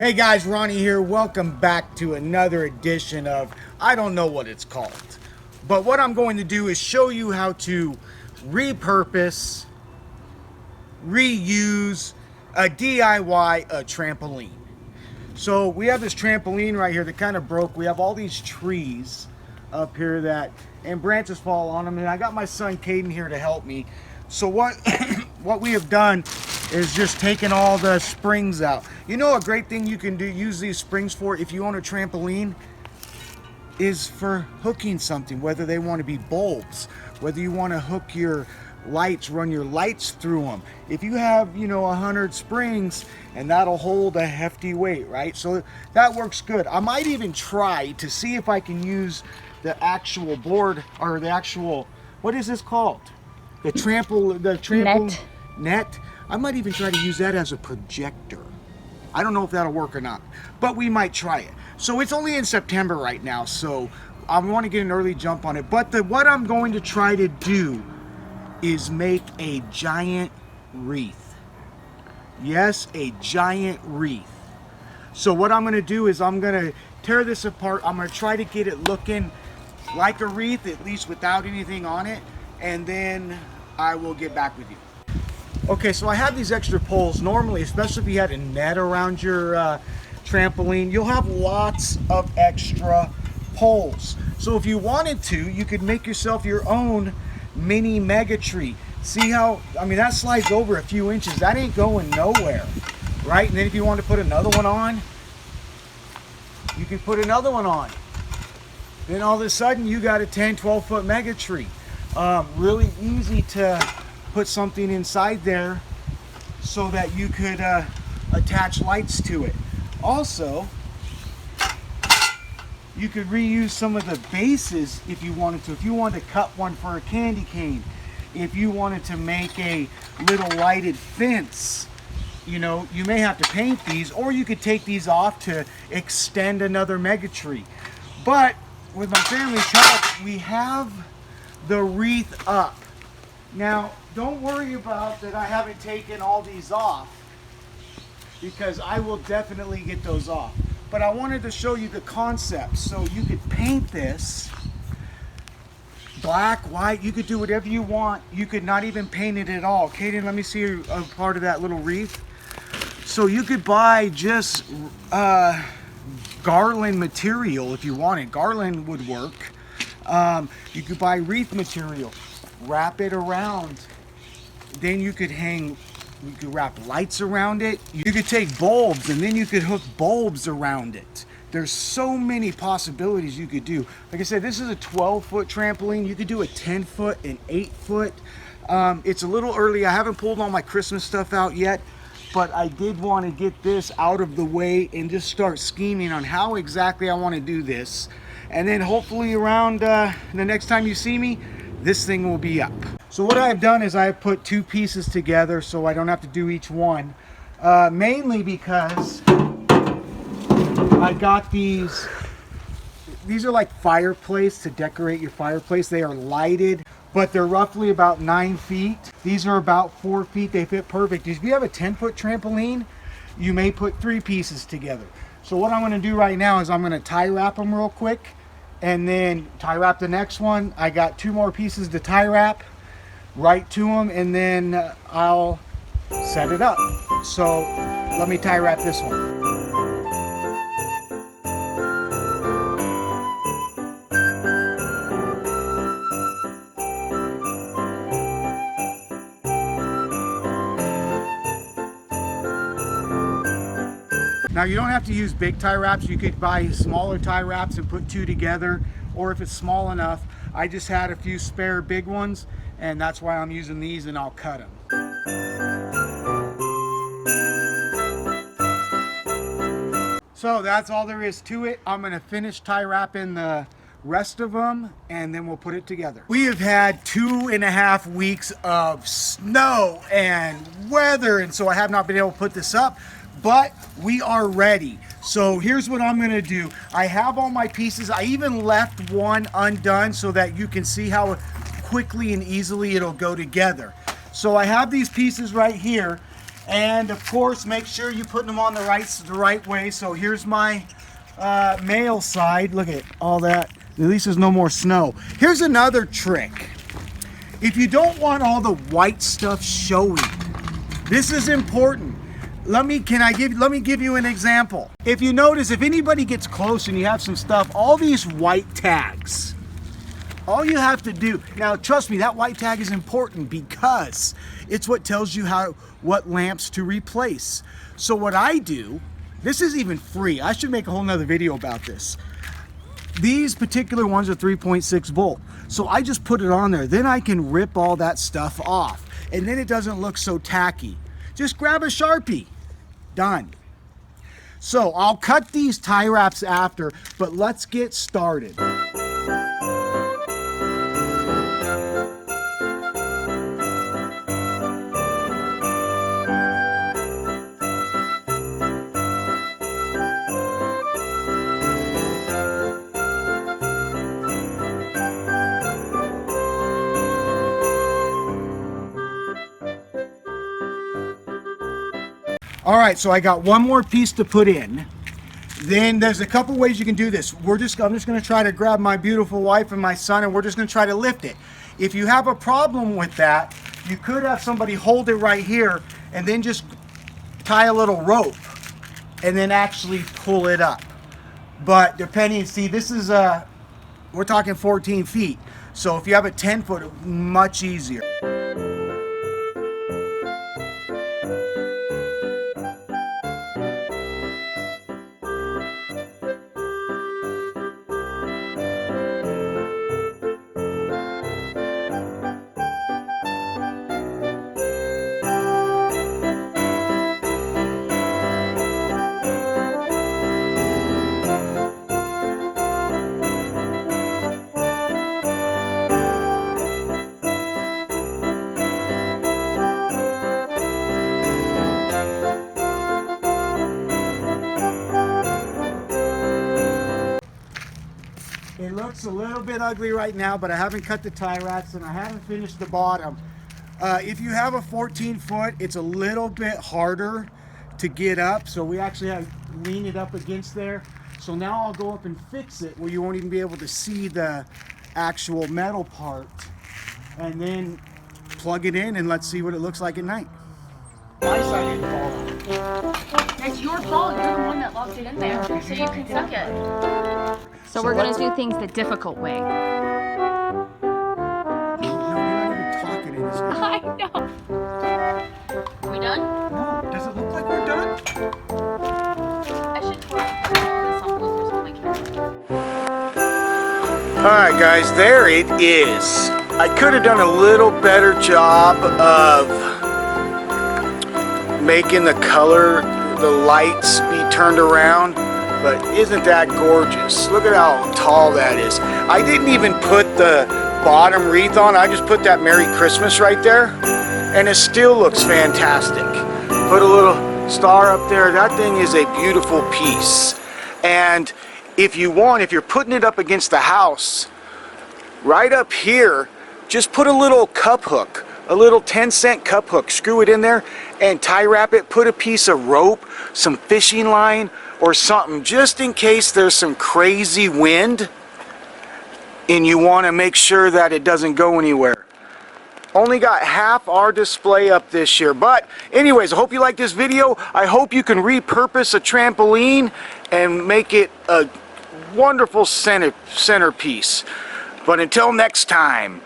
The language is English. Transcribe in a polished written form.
Hey guys, Ronnie here. Welcome back to another edition of, I don't know what it's called, but what I'm going to do is show you how to repurpose, reuse a DIY trampoline. So we have this trampoline right here that kind of broke. We have all these trees up here and branches fall on them, and I got my son Caden here to help me. So what what we have done is just taken all the springs out. You know, a great thing you can use these springs for if you own a trampoline is for hooking something, whether they want to be bulbs, whether you want to hook your lights, run your lights through them. If you have, 100 springs, and that'll hold a hefty weight, right? So that works good. I might even try to see if I can use the actual board, or the actual, what is this called? The trample net. I might even try to use that as a projector. I don't know if that'll work or not, but we might try it. So it's only in September right now, so I want to get an early jump on it. But what I'm going to try to do is make a giant wreath. Yes, a giant wreath. So what I'm going to do is I'm going to tear this apart. I'm going to try to get it looking like a wreath, at least without anything on it, and then I will get back with you. Okay, so I have these extra poles. Normally, especially if you had a net around your trampoline, you'll have lots of extra poles. So if you wanted to, you could make yourself your own mini mega tree. See how, that slides over a few inches. That ain't going nowhere, right? And then if you want to put another one on, you can put another one on. Then all of a sudden, you got a 10, 12 foot mega tree. Really easy to put something inside there so that you could attach lights to it. Also, you could reuse some of the bases if you wanted to. If you wanted to cut one for a candy cane, if you wanted to make a little lighted fence, you may have to paint these, or you could take these off to extend another mega tree. But with my family's help, we have the wreath up. Now, don't worry about that I haven't taken all these off, because I will definitely get those off. But I wanted to show you the concept. So you could paint this black, white, you could do whatever you want. You could not even paint it at all. Kaden, let me see a part of that little wreath. So you could buy just garland material if you wanted. Garland would work. You could buy wreath material, wrap it around. Then you could wrap lights around it. You could take bulbs, and then you could hook bulbs around it. There's so many possibilities you could do. Like I said, this is a 12-foot trampoline. You could do a 10-foot, an 8-foot. It's a little early. I haven't pulled all my Christmas stuff out yet, but I did want to get this out of the way and just start scheming on how exactly I want to do this. And then hopefully around the next time you see me, this thing will be up. So what I've done is I've put two pieces together so I don't have to do each one. Mainly because I got these are like fireplace, to decorate your fireplace. They are lighted, but they're roughly about 9 feet. These are about 4 feet. They fit perfect. If you have a 10-foot trampoline, you may put 3 pieces together. So what I'm going to do right now is I'm going to tie wrap them real quick, and then tie wrap the next one. I got 2 more pieces to tie wrap right to them, and then I'll set it up. So let me tie wrap this one. Now you don't have to use big tie wraps. You could buy smaller tie wraps and put 2 together, or if it's small enough. I just had a few spare big ones, and that's why I'm using these, and I'll cut them. So that's all there is to it. I'm gonna finish tie wrapping the rest of them, and then we'll put it together. We have had 2.5 weeks of snow and weather, and so I have not been able to put this up, but we are ready. So here's what I'm gonna do. I have all my pieces. I even left one undone so that you can see how quickly and easily it'll go together. So I have these pieces right here, And of course, make sure you're putting them on the right way. So here's my male side. Look at all that. At least there's no more snow. Here's another trick. If you don't want all the white stuff showing, this is important. Let me give you an example. If you notice, if anybody gets close and you have some stuff, all these white tags, all you have to do, now trust me, that white tag is important because it's what tells you what lamps to replace. So what I do, this is even free. I should make a whole nother video about this. These particular ones are 3.6 volt. So I just put it on there. Then I can rip all that stuff off. And then it doesn't look so tacky. Just grab a Sharpie. Done. So I'll cut these tie wraps after, but let's get started. All right, so I got one more piece to put in. Then there's a couple ways you can do this. I'm just gonna try to grab my beautiful wife and my son, and we're just gonna try to lift it. If you have a problem with that, you could have somebody hold it right here and then just tie a little rope and then actually pull it up. But depending, see, this is we're talking 14 feet. So if you have a 10-foot, much easier. It looks a little bit ugly right now, but I haven't cut the tie wraps and I haven't finished the bottom. If you have a 14-foot, it's a little bit harder to get up, so we actually have to lean it up against there. So now I'll go up and fix it where you won't even be able to see the actual metal part, and then plug it in and let's see what it looks like at night. My side didn't fall out. It's your fault. You're the one that locked it in there, so you can suck it. So we're going to do things the difficult way. No, you're not even talking in this video. I know. Are we done? No, does it look like we're done? I should pour this on closer so my camera. Alright guys, there it is. I could have done a little better job of making the color, the lights be turned around. But isn't that gorgeous? Look at how tall that is. I didn't even put the bottom wreath on. I just put that Merry Christmas right there. And it still looks fantastic. Put a little star up there. That thing is a beautiful piece. And if you want, if you're putting it up against the house, right up here, just put a little cup hook. A little 10-cent cup hook. Screw it in there and tie wrap it. Put a piece of rope, some fishing line, or something, just in case there's some crazy wind and you want to make sure that it doesn't go anywhere. Only got half our display up this year, but anyways, I hope you like this video. I hope you can repurpose a trampoline and make it a wonderful centerpiece. But until next time.